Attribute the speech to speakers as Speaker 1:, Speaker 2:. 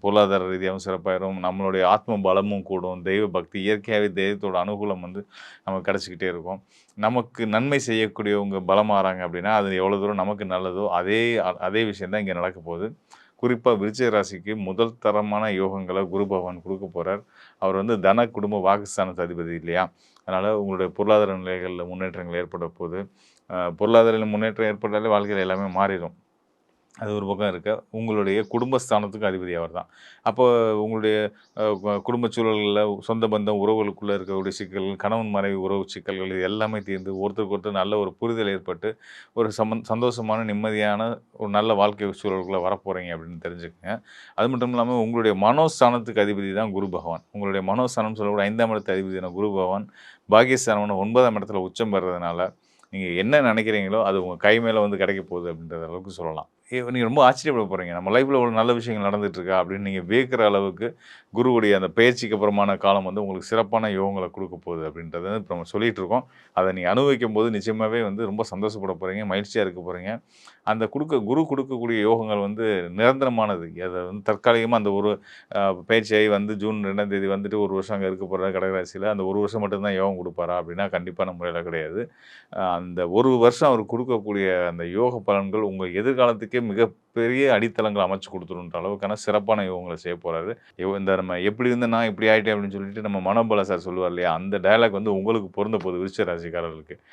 Speaker 1: பொருளாதார ரீதியாவும் சிறப்பாயிரும். நம்மளுடைய ஆத்ம பலமும் கூடும். தெய்வ பக்தி இயற்கையாவே தெய்வத்தோட அனுகூலம் வந்து நமக்கு கிடைச்சுக்கிட்டே இருக்கும். நமக்கு நன்மை செய்யக்கூடியவங்க பலமாறாங்க அப்படின்னா, அது எவ்வளோ தூரம் நமக்கு நல்லதோ, அதே விஷயம் தான் இங்க நடக்கப் போகுது. குறிப்பா விருச்சிக ராசிக்கு முதல் தரமான யோகங்கள குரு பகவான் குடுக்கப் போறார். அவர் வந்து தன, குடும்ப, வாக்குஸ்தானத்து அதிபதி இல்லையா? அதனால உங்களுடைய பொருளாதார நிலைகள்ல முன்னேற்றங்கள் ஏற்பட போது. பொருளாதார முன்னேற்றம் ஏற்பட்டாலே வாழ்க்கையில எல்லாமே மாறிரும். அது ஒரு பக்கம் இருக்க. உங்களுடைய குடும்பஸ்தானத்துக்கு அதிபதி அவர்தான். அப்போ உங்களுடைய குடும்ப சூழல்கள்ல சொந்த பந்தம், உறவுகளுக்குள்ள இருக்கக்கூடிய சிக்கல்கள், கணவன் மனைவி உறவு சிக்கல்கள் இது எல்லாமே தீர்ந்து ஒருத்தருக்கு ஒருத்தர் நல்ல ஒரு புரிதல் ஏற்பட்டு, ஒரு சந்தோஷமான, நிம்மதியான ஒரு நல்ல வாழ்க்கை சூழலுக்குள்ள வரப்போறீங்க அப்படின்னு தெரிஞ்சுக்கங்க. அது மட்டும் இல்லாம உங்களுடைய மனோஸ்தானத்துக்கு அதிபதி தான் குரு பகவான். உங்களுடைய மனோஸ்தானம் சொல்லக்கூடிய 5ஆம் இடத்து அதிபதியான குரு பகவான், பாக்கியஸ்தானமான 9ஆம் இடத்துல உச்சம் பெறதுனால, நீங்க என்ன நினைக்கிறீங்களோ, அது உங்க கை மேல வந்து கிடைக்க போகுது அப்படின்ற அளவுக்கு சொல்லலாம். நீங்க ரொம்ப ஆச்சரியப்பட போறீங்க. நம்ம லைஃப்ல ஒரு நல்ல விஷயங்கள் நடந்துட்டு இருக்கா? அப்படின்னு நீங்க வியக்கிற அளவுக்கு குருவுடைய அந்த பெயர்ச்சிக்கு அப்புறமான காலம் வந்து உங்களுக்கு சிறப்பான யோகங்கள குடுக்க போகுது அப்படின்றத இப்ப நம்ம சொல்லிட்டு இருக்கோம். அத நீங்க அனுபவிக்கும்போது நிச்சயமாவே வந்து ரொம்ப சந்தோஷப்பட போறீங்க. மகிழ்ச்சியா இருக்க போறீங்க. அந்த குரு குடுக்கக்கூடிய யோகங்கள் வந்து நிரந்தரமானது. அத வந்து தற்காலிகமா அந்த ஒரு பயிற்சியாகி வந்து ஜூன் 2ஆம் தேதி வந்துட்டு 1 வருஷம் அங்க இருக்க போறாரு கடகராசியில. அந்த 1 வருஷம் மட்டும் தான் யோகம் குடுப்பாரா? அப்படின்னா கண்டிப்பான முறையில கிடையாது. அந்த 1 வருஷம் அவர் குடுக்கக்கூடிய அந்த யோக பலன்கள் உங்க எதிர்காலத்துக்கே மிகப்பெரிய அடித்தளங்கள அமைச்சு குடுத்துரும்ன்ற அளவுக்கான சிறப்பான யோகங்கள செய்ய போறாரு. இந்த நம்ம எப்படி இருந்தேன் நான் இப்படி ஆயிட்டேன் அப்படின்னு சொல்லிட்டு நம்ம மனோபல சார் சொல்லுவார் இல்லையா? அந்த டயலாக் வந்து உங்களுக்கு பொருந்த போகுது விருச்சிக ராசிக்காரர்களுக்கு.